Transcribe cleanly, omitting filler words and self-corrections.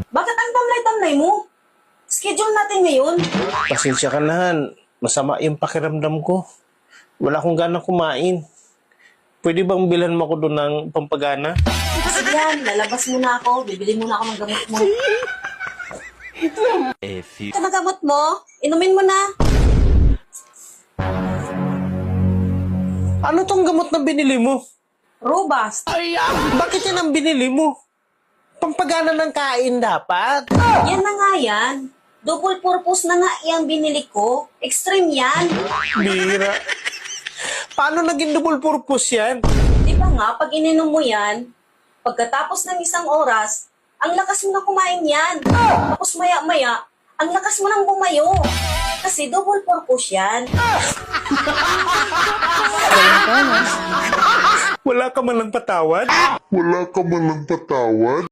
Bakit ang tamlay-tamlay mo? Schedule natin ngayon. Pasensya ka na, Han. Masama yung pakiramdam ko. Wala akong ganang kumain. Pwede bang bilhan mo ako doon ng pampagana? Sige yan, lalabas muna ako. Bibili muna ako ng gamot mo. Ito na gamot mo. Inumin mo na. Ano tong gamot na binili mo? Robust. Bakit yan ang binili mo? Pampagana ng kain dapat. Yan na nga yan. Double purpose na nga yung binili ko. Extreme yan. Bira. Paano naging double purpose yan? Di ba nga, pag ininom mo yan, pagkatapos ng isang oras, ang lakas mo na kumain yan. Tapos maya-maya, ang lakas mo nang bumayo. Kasi double purpose yan. Wala ka man lang patawad? Wala ka man lang patawad?